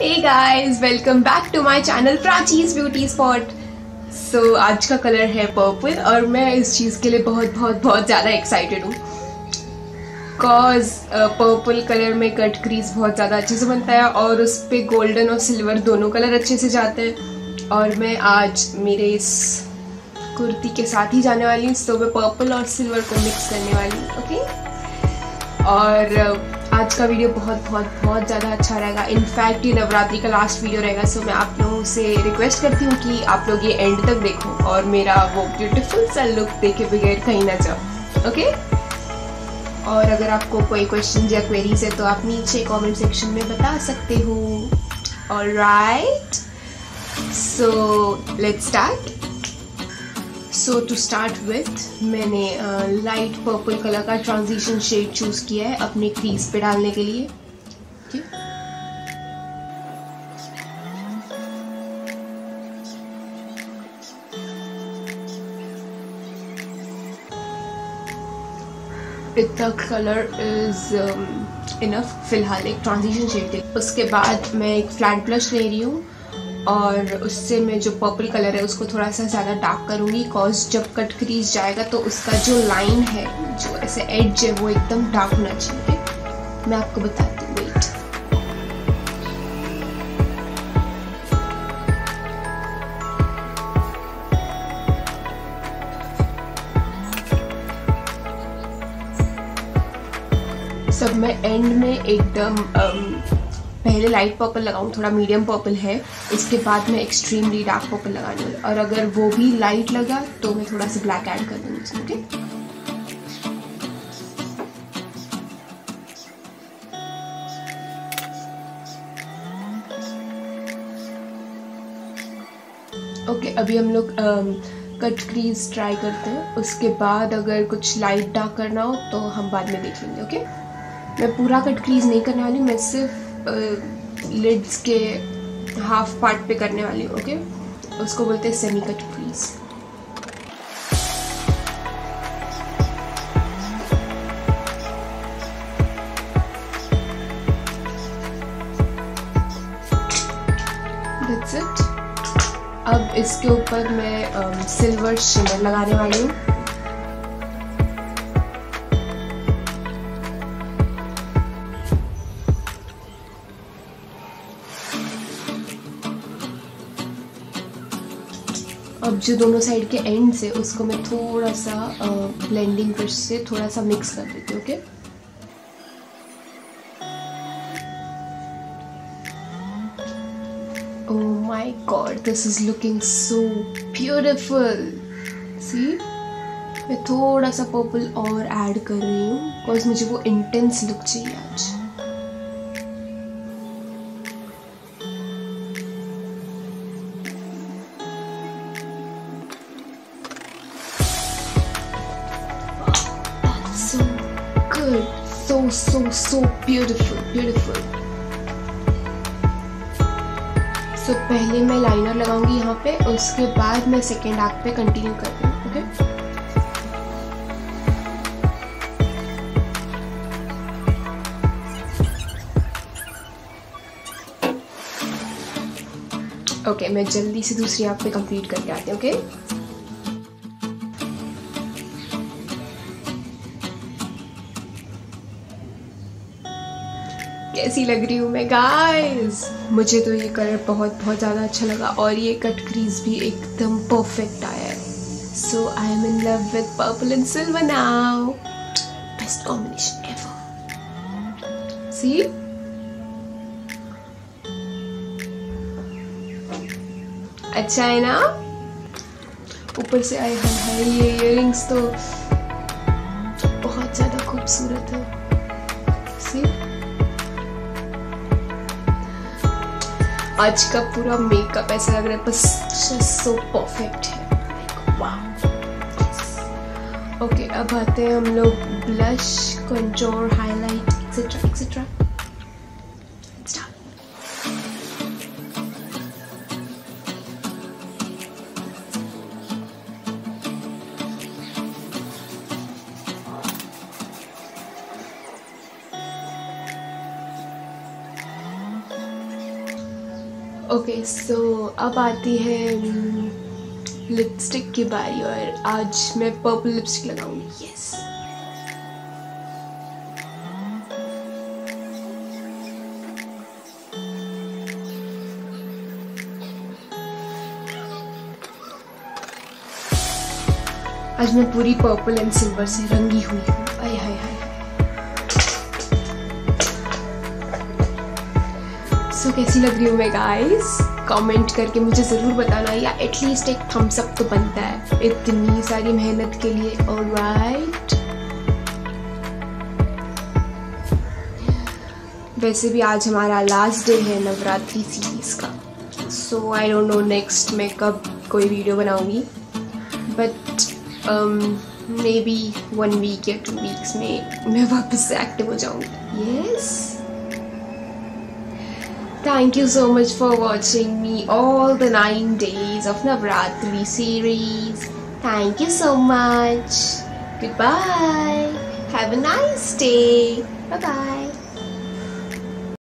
Hey guys, welcome back to my channel Prachi's beauty spot. So आज का colour है purple और मैं इस चीज़ के लिए बहुत ज़्यादा एक्साइटेड हूँ बिकॉज पर्पल कलर में कट क्रीज बहुत ज़्यादा अच्छे से बनता है और उस पर गोल्डन और सिल्वर दोनों कलर अच्छे से जाते हैं। और मैं आज मेरे इस कुर्ती के साथ ही जाने वाली हूँ, तो मैं पर्पल और सिल्वर को मिक्स करने वाली हूँ। ओके, और आज का वीडियो बहुत ज़्यादा अच्छा रहेगा। इनफैक्ट ये नवरात्रि का लास्ट वीडियो रहेगा, सो मैं आप लोगों से रिक्वेस्ट करती हूँ कि आप लोग ये एंड तक देखो और मेरा वो ब्यूटीफुल सा लुक देखे बगैर कहीं ना जाओ। ओके, और अगर आपको कोई क्वेश्चन या क्वेरीज है तो आप नीचे कमेंट सेक्शन में बता सकते हो। Alright, so let's start. So to start with मैंने लाइट पर्पल कलर का ट्रांजिशन शेड चूज किया है अपने क्रीज पे डालने के लिए। इतना कलर इज इनफ फिलहाल एक ट्रांजिशन शेड के। उसके बाद मैं एक फ्लैट ब्लश ले रही हूँ और उससे मैं जो पर्पल कलर है उसको थोड़ा सा ज़्यादा डार्क करूँगी, बिकॉज जब कट क्रीज जाएगा तो उसका जो लाइन है, जो ऐसे एड्ज है, वो एकदम डार्क होना चाहिए। मैं आपको बताती हूँ, वेट। सब मैं एंड में एकदम पहले लाइट पर्पल लगाऊं, थोड़ा मीडियम पर्पल है, उसके बाद मैं एक्सट्रीमली डार्क पर्पल लगाने वाली, और अगर वो भी लाइट लगा तो मैं थोड़ा सा ब्लैक ऐड कर दूंगी उसमें। ओके, अभी हम लोग कट क्रीज ट्राई करते हैं। उसके बाद अगर कुछ लाइट डार्क करना हो तो हम बाद में देख लेंगे। ओके, मैं पूरा कट क्रीज नहीं करने वाली, मैं सिर्फ लिड्स के हाफ पार्ट पे करने वाली हूँ। ओके, उसको बोलते हैं semi cut crease. That's it। अब इसके ऊपर मैं सिल्वर शिमर लगाने वाली हूँ। अब जो दोनों साइड के एंड से उसको मैं थोड़ा सा ब्लेंडिंग ब्रश से थोड़ा सा मिक्स कर देती हूँ। Okay, oh my god, this is looking so beautiful. See, मैं थोड़ा सा पर्पल और ऐड कर रही हूँ बिकॉज मुझे वो इंटेंस लुक चाहिए आज। So beautiful। So पहले मैं लाइनर लगाऊंगी यहाँ पे, उसके बाद मैं सेकेंड एक्ट पे कंटिन्यू करती हूँ। ओके, मैं जल्दी से दूसरी एक्ट पे कंप्लीट करके आती हूँ। ओके, कैसी लग रही हूँ मैं गाइस? मुझे तो ये कलर बहुत ज़्यादा अच्छा लगा और ये कट क्रीज भी एकदम परफेक्ट आया है। So I am in love with purple and silver now. Best combination ever. See, अच्छा है ना? ऊपर से आए हाय, ये इयररिंग्स तो बहुत ज़्यादा खूबसूरत है। सी, आज का पूरा मेकअप ऐसा लग रहा है बस सो परफेक्ट है। वाव। ओके, अब आते हैं हम लोग blush, contour, highlight etcetera etcetera. Okay so अब आती है लिपस्टिक की बारी और आज मैं पर्पल लिपस्टिक लगाऊंगी। यस आज मैं पूरी पर्पल एंड सिल्वर से रंगी हुई हूँ। आय हाय हाय। सो कैसी लग रही हूँ मैं गाइस? कमेंट करके मुझे ज़रूर बताना, या एटलीस्ट एक थम्स अप तो बनता है इतनी सारी मेहनत के लिए। ऑलराइट, वैसे भी आज हमारा लास्ट डे है नवरात्रि सीरीज का। सो आई डोंट नो नेक्स्ट मैं कब कोई वीडियो बनाऊंगी, बट मे बी 1 वीक या 2 वीक्स में मैं वापस से एक्टिव हो जाऊंगी। Yes, thank you so much for watching me all the 9 days of Navratri series. Thank you so much. Goodbye. Have a nice day. Bye bye.